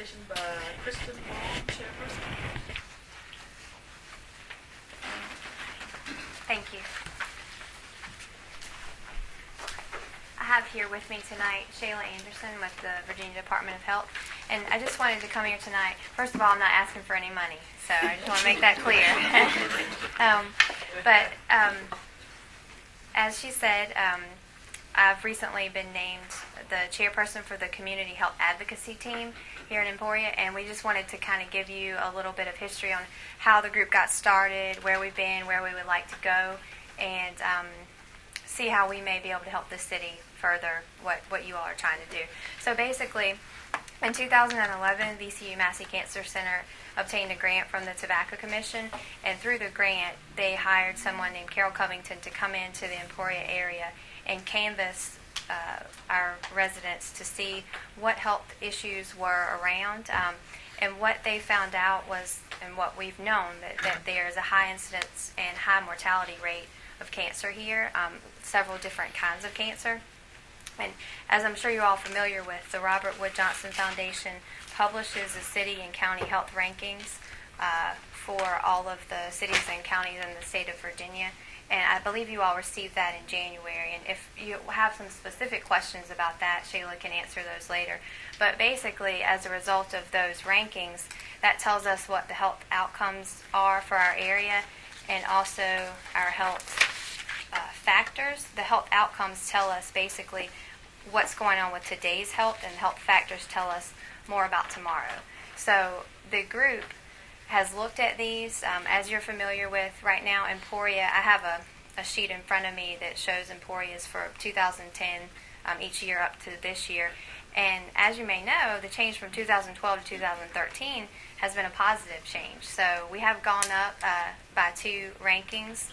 presentation by Kristen Long, Chairperson. Thank you. I have here with me tonight Shayla Anderson with the Virginia Department of Health. And I just wanted to come here tonight. First of all, I'm not asking for any money, so I just want to make that clear. As she said, I've recently been named the chairperson for the Community Health Advocacy Team here in Emporia, and we just wanted to kind of give you a little bit of history on how the group got started, where we've been, where we would like to go, and see how we may be able to help the city further what you all are trying to do. So basically, in 2011, VCU Massey Cancer Center obtained a grant from the Tobacco Commission, and through the grant, they hired someone named Carol Covington to come into the Emporia area and canvass our residents to see what health issues were around. And what they found out was, and what we've known, that there is a high incidence and high mortality rate of cancer here, several different kinds of cancer. And as I'm sure you're all familiar with, the Robert Wood Johnson Foundation publishes the city and county health rankings for all of the cities and counties in the state of Virginia. And I believe you all received that in January. And if you have some specific questions about that, Shayla can answer those later. But basically, as a result of those rankings, that tells us what the health outcomes are for our area and also our health factors. The health outcomes tell us basically what's going on with today's health, and health factors tell us more about tomorrow. So the group has looked at these. As you're familiar with right now, Emporia, I have a sheet in front of me that shows Emporia's for 2010 each year up to this year. And as you may know, the change from 2012 to 2013 has been a positive change. So we have gone up by 2 rankings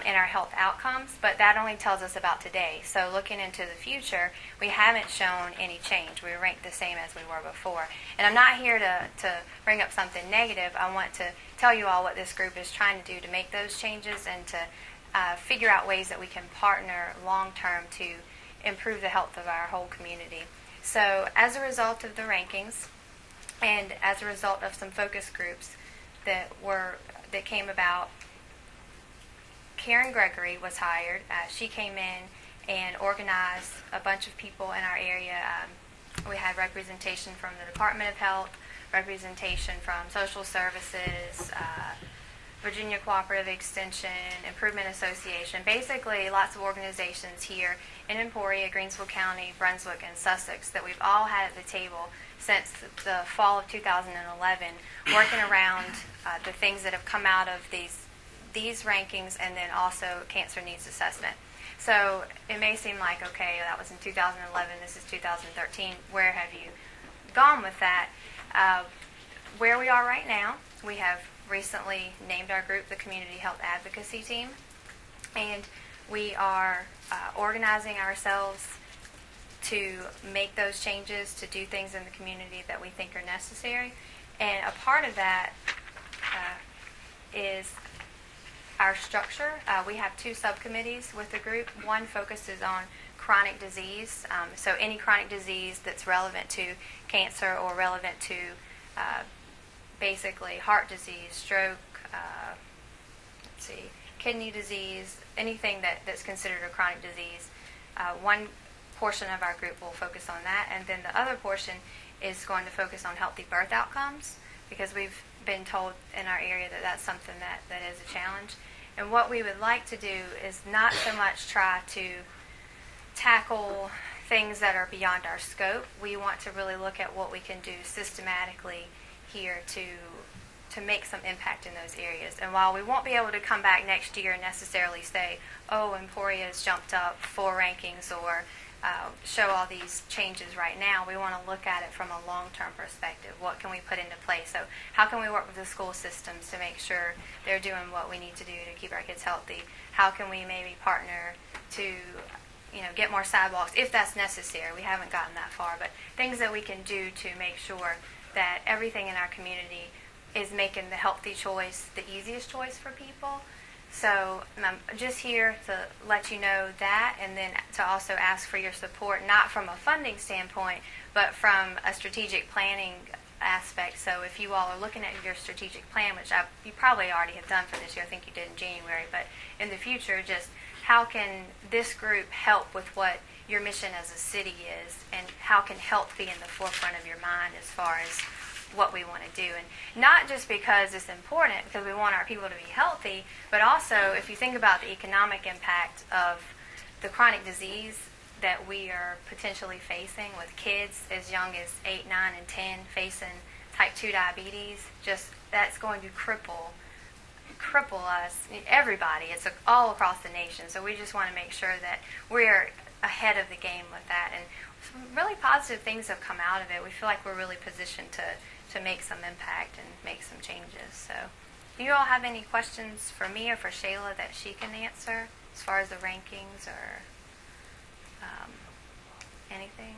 in our health outcomes, but that only tells us about today. So looking into the future, we haven't shown any change. We ranked the same as we were before. And I'm not here to bring up something negative. I want to tell you all what this group is trying to do to make those changes and to figure out ways that we can partner long-term to improve the health of our whole community. So as a result of the rankings and as a result of some focus groups that came about, Karen Gregory was hired. She came in and organized a bunch of people in our area. We had representation from the Department of Health, representation from Social Services, Virginia Cooperative Extension, Improvement Association, basically lots of organizations here in Emporia, Greensville County, Brunswick, and Sussex that we've all had at the table since the fall of 2011, working around the things that have come out of these rankings, and then also cancer needs assessment. So it may seem like, okay, that was in 2011, this is 2013. Where have you gone with that? Where we are right now, we have recently named our group the Community Health Advocacy Team, and we are organizing ourselves to make those changes, to do things in the community that we think are necessary. And a part of that is our structure. We have 2 subcommittees with the group. One focuses on chronic disease, so any chronic disease that's relevant to cancer or relevant to basically heart disease, stroke, kidney disease, anything that's considered a chronic disease. One portion of our group will focus on that, and then the other portion is going to focus on healthy birth outcomes, because we've been told in our area that that's something that is a challenge. And what we would like to do is not so much try to tackle things that are beyond our scope. We want to really look at what we can do systematically here to make some impact in those areas. And while we won't be able to come back next year and necessarily say, oh, Emporia's jumped up 4 rankings or show all these changes right now, we want to look at it from a long-term perspective. What can we put into place? So how can we work with the school systems to make sure they're doing what we need to do to keep our kids healthy? How can we maybe partner to get more sidewalks if that's necessary? We haven't gotten that far, but things that we can do to make sure that everything in our community is making the healthy choice the easiest choice for people. So I'm just here to let you know that, and then to also ask for your support, not from a funding standpoint, but from a strategic planning aspect. So if you all are looking at your strategic plan, which you probably already have done for this year, I think you did in January, but in the future, just how can this group help with what your mission as a city is, and how can health be in the forefront of your mind as far as what we want to do. And not just because it's important, because we want our people to be healthy, but also if you think about the economic impact of the chronic disease that we are potentially facing with kids as young as 8, 9, and 10 facing type 2 diabetes, just that's going to cripple us, everybody. It's all across the nation. So we just want to make sure that we're ahead of the game with that. And some really positive things have come out of it. We feel like we're really positioned to make some impact and make some changes. So do you all have any questions for me or for Shayla that she can answer as far as the rankings or anything?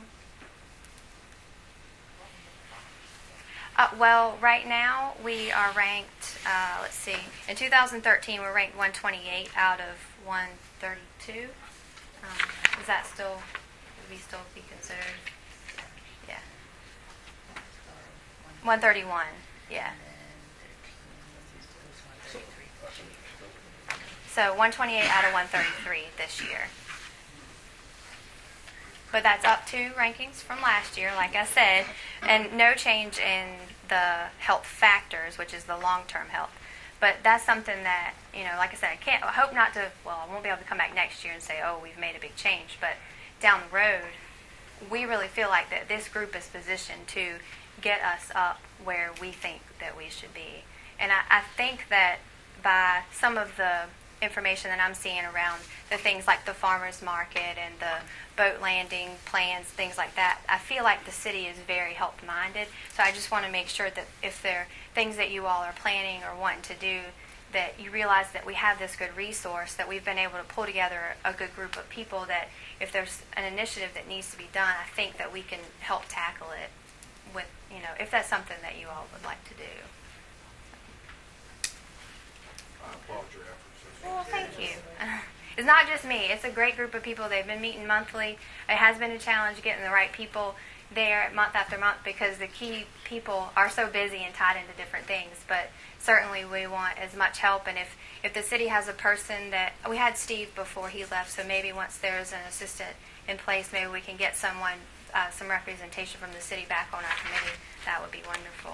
Well, right now we are ranked, let's see, in 2013 we're ranked 128 out of 132. Is that still, would we still be considered? Yeah. 131, yeah. So 128 out of 133 this year. But that's up 2 rankings from last year, like I said, and no change in the health factors, which is the long-term health. But that's something that, like I said, I hope not to, I won't be able to come back next year and say, oh, we've made a big change. But down the road, we really feel like that this group is positioned to get us up where we think that we should be. And I think that by some of the information that I'm seeing around the things like the farmers market and the boat landing plans, things like that, I feel like the city is very health-minded. So I just want to make sure that if there are things that you all are planning or wanting to do, that you realize that we have this good resource, that we've been able to pull together a good group of people, that if there's an initiative that needs to be done, I think that we can help tackle it with, if that's something that you all would like to do. I applaud your efforts. Well, thank you. It's not just me. It's a great group of people. They've been meeting monthly. It has been a challenge getting the right people there month after month because the key people are so busy and tied into different things. But certainly we want as much help. And if the city has a person that, we had Steve before he left, so maybe once there's an assistant in place, maybe we can get someone, some representation from the city back on our committee. That would be wonderful.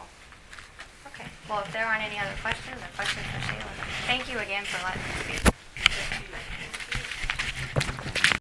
Okay. Well, if there aren't any other questions for Sheila, thank you again for letting me speak.